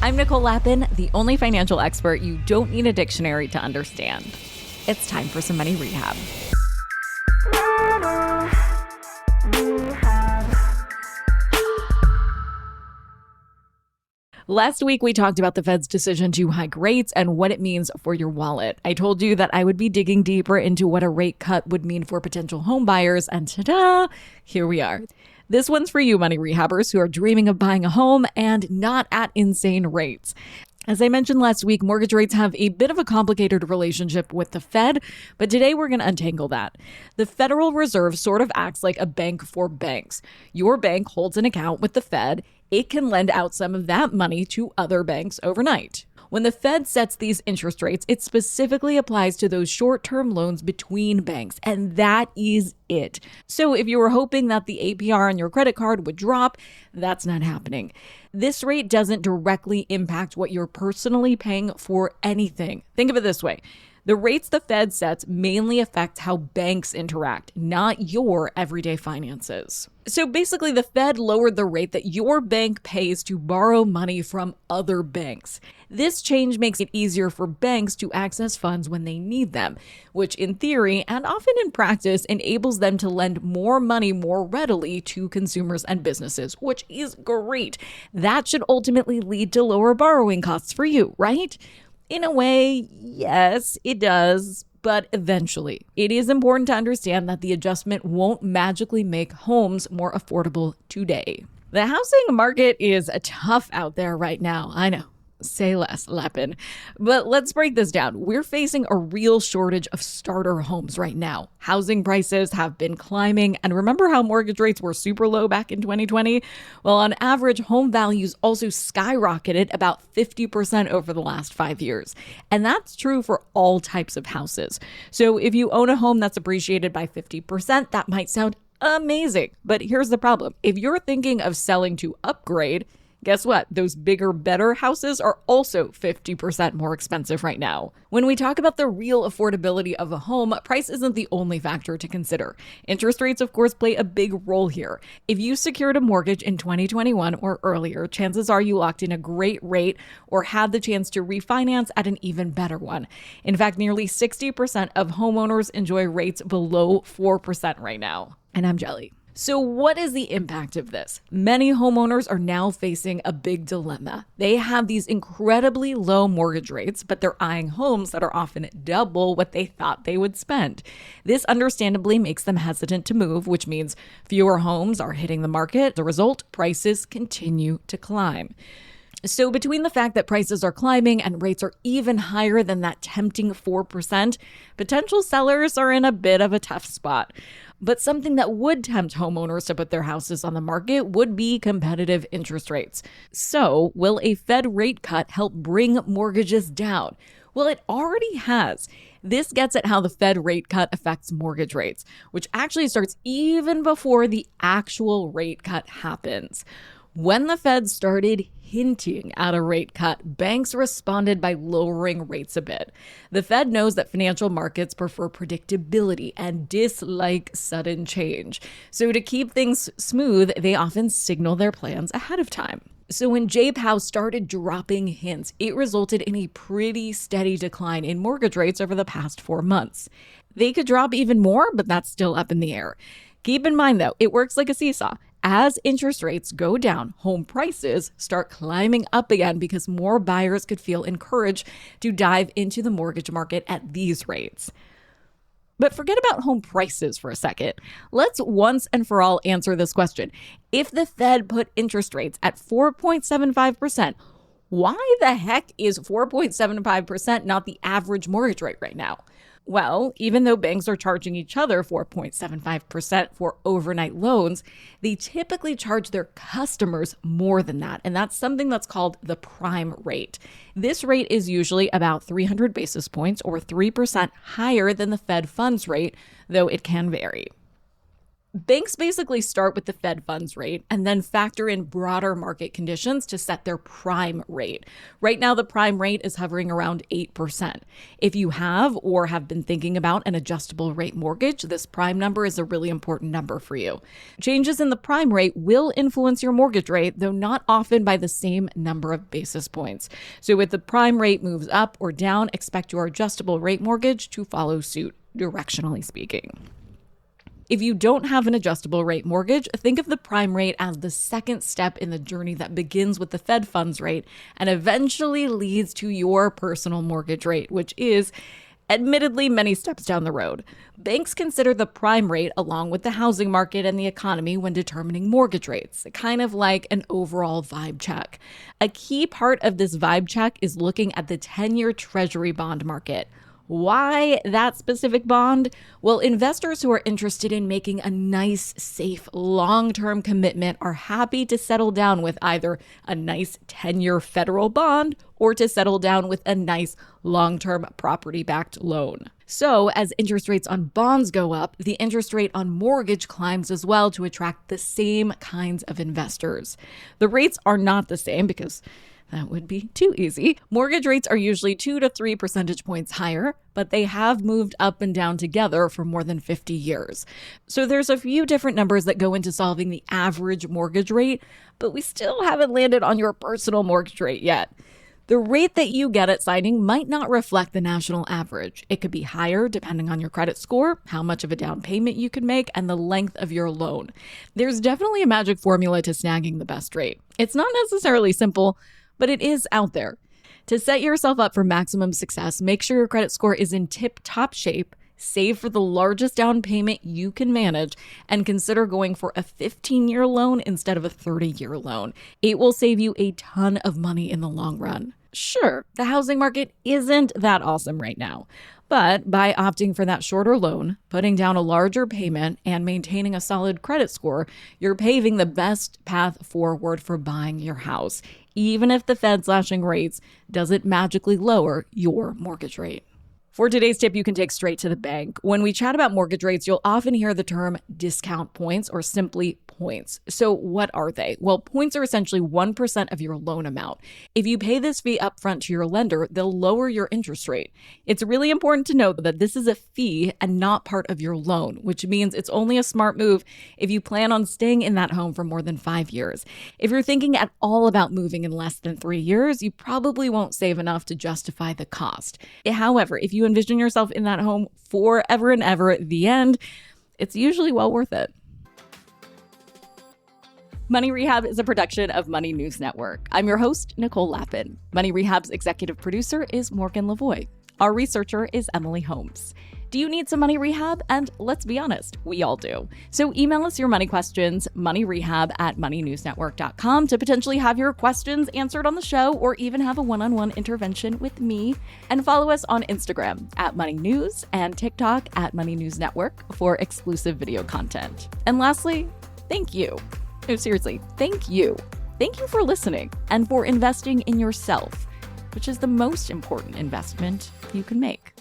I'm Nicole, the only financial expert you don't need a dictionary to understand. It's time for some money rehab. Last week, we talked about the Fed's decision to hike rates and what it means for your wallet. I told you that I would be digging deeper into what a rate cut would mean for potential home buyers, and ta-da, here we are. This one's for you, money rehabbers, who are dreaming of buying a home and not at insane rates. As I mentioned last week, mortgage rates have a bit of a complicated relationship with the Fed, but today we're going to untangle that. The Federal Reserve sort of acts like a bank for banks. Your bank holds an account with the Fed. It can lend out some of that money to other banks overnight. When the Fed sets these interest rates, it specifically applies to those short-term loans between banks, and that is it. So if you were hoping that the APR on your credit card would drop, that's not happening. This rate doesn't directly impact what you're personally paying for anything. Think of it this way. The rates the Fed sets mainly affect how banks interact, not your everyday finances. So basically, the Fed lowered the rate that your bank pays to borrow money from other banks. This change makes it easier for banks to access funds when they need them, which in theory and often in practice enables them to lend more money more readily to consumers and businesses, which is great. That should ultimately lead to lower borrowing costs for you, right? In a way, yes, it does, but eventually. It is important to understand that the adjustment won't magically make homes more affordable today. The housing market is tough out there right now. I know. Say less, Lepin. But let's break this down. We're facing a real shortage of starter homes right now. Housing prices have been climbing. And remember how mortgage rates were super low back in 2020? Well, on average, home values also skyrocketed about 50% over the last 5 years. And that's true for all types of houses. So if you own a home that's appreciated by 50%, that might sound amazing. But here's the problem. If you're thinking of selling to upgrade, guess what? Those bigger, better houses are also 50% more expensive right now. When we talk about the real affordability of a home, price isn't the only factor to consider. Interest rates, of course, play a big role here. If you secured a mortgage in 2021 or earlier, chances are you locked in a great rate or had the chance to refinance at an even better one. In fact, nearly 60% of homeowners enjoy rates below 4% right now. And I'm jelly. So what is the impact of this? Many homeowners are now facing a big dilemma. They have these incredibly low mortgage rates, but they're eyeing homes that are often double what they thought they would spend. This understandably makes them hesitant to move, which means fewer homes are hitting the market. As a result, prices continue to climb. So between the fact that prices are climbing and rates are even higher than that tempting 4%, potential sellers are in a bit of a tough spot. But something that would tempt homeowners to put their houses on the market would be competitive interest rates. So will a Fed rate cut help bring mortgages down? Well, it already has. This gets at how the Fed rate cut affects mortgage rates, which actually starts even before the actual rate cut happens. When the Fed started hinting at a rate cut, banks responded by lowering rates a bit. The Fed knows that financial markets prefer predictability and dislike sudden change. So to keep things smooth, they often signal their plans ahead of time. So when J-Pow started dropping hints, it resulted in a pretty steady decline in mortgage rates over the past 4 months. They could drop even more, but that's still up in the air. Keep in mind, though, it works like a seesaw. As interest rates go down, home prices start climbing up again because more buyers could feel encouraged to dive into the mortgage market at these rates. But forget about home prices for a second. Let's once and for all answer this question. If the Fed put interest rates at 4.75%, why the heck is 4.75% not the average mortgage rate right now? Well, even though banks are charging each other 4.75% for overnight loans, they typically charge their customers more than that. And that's something that's called the prime rate. This rate is usually about 300 basis points or 3% higher than the Fed funds rate, though it can vary. Banks basically start with the Fed funds rate and then factor in broader market conditions to set their prime rate. Right now, the prime rate is hovering around 8%. If you have or have been thinking about an adjustable rate mortgage, this prime number is a really important number for you. Changes in the prime rate will influence your mortgage rate, though not often by the same number of basis points. So if the prime rate moves up or down, expect your adjustable rate mortgage to follow suit, directionally speaking. If you don't have an adjustable rate mortgage, think of the prime rate as the second step in the journey that begins with the Fed funds rate and eventually leads to your personal mortgage rate, which is admittedly many steps down the road. Banks consider the prime rate along with the housing market and the economy when determining mortgage rates, kind of like an overall vibe check. A key part of this vibe check is looking at the 10-year Treasury bond market. Why that specific bond? Well, investors who are interested in making a nice, safe, long-term commitment are happy to settle down with either a nice 10-year federal bond or to settle down with a nice long-term property-backed loan. So as interest rates on bonds go up, the interest rate on mortgage climbs as well to attract the same kinds of investors. The rates are not the same because that would be too easy. Mortgage rates are usually 2 to 3 percentage points higher, but they have moved up and down together for more than 50 years. So there's a few different numbers that go into solving the average mortgage rate, but we still haven't landed on your personal mortgage rate yet. The rate that you get at signing might not reflect the national average. It could be higher depending on your credit score, how much of a down payment you can make, and the length of your loan. There's definitely a magic formula to snagging the best rate. It's not necessarily simple, but it is out there. To set yourself up for maximum success, make sure your credit score is in tip-top shape, save for the largest down payment you can manage, and consider going for a 15-year loan instead of a 30-year loan. It will save you a ton of money in the long run. Sure, the housing market isn't that awesome right now, but by opting for that shorter loan, putting down a larger payment, and maintaining a solid credit score, you're paving the best path forward for buying your house, even if the Fed slashing rates doesn't magically lower your mortgage rate. For today's tip, you can take straight to the bank. When we chat about mortgage rates, you'll often hear the term discount points or simply points. So what are they? Well, points are essentially 1% of your loan amount. If you pay this fee upfront to your lender, they'll lower your interest rate. It's really important to note that this is a fee and not part of your loan, which means it's only a smart move if you plan on staying in that home for more than 5 years. If you're thinking at all about moving in less than 3 years, you probably won't save enough to justify the cost. However, if you envision yourself in that home forever and ever at the end, it's usually well worth it. Money Rehab is a production of Money News Network. I'm your host, Nicole Lappin. Money Rehab's executive producer is Morgan Lavoie. Our researcher is Emily Holmes. Do you need some money rehab? And let's be honest, we all do. So email us your money questions, moneyrehab@moneynewsnetwork.com, to potentially have your questions answered on the show or even have a one-on-one intervention with me. And follow us on Instagram @moneynews and TikTok @moneynewsnetwork for exclusive video content. And lastly, thank you. No, seriously, thank you. Thank you for listening and for investing in yourself, which is the most important investment you can make.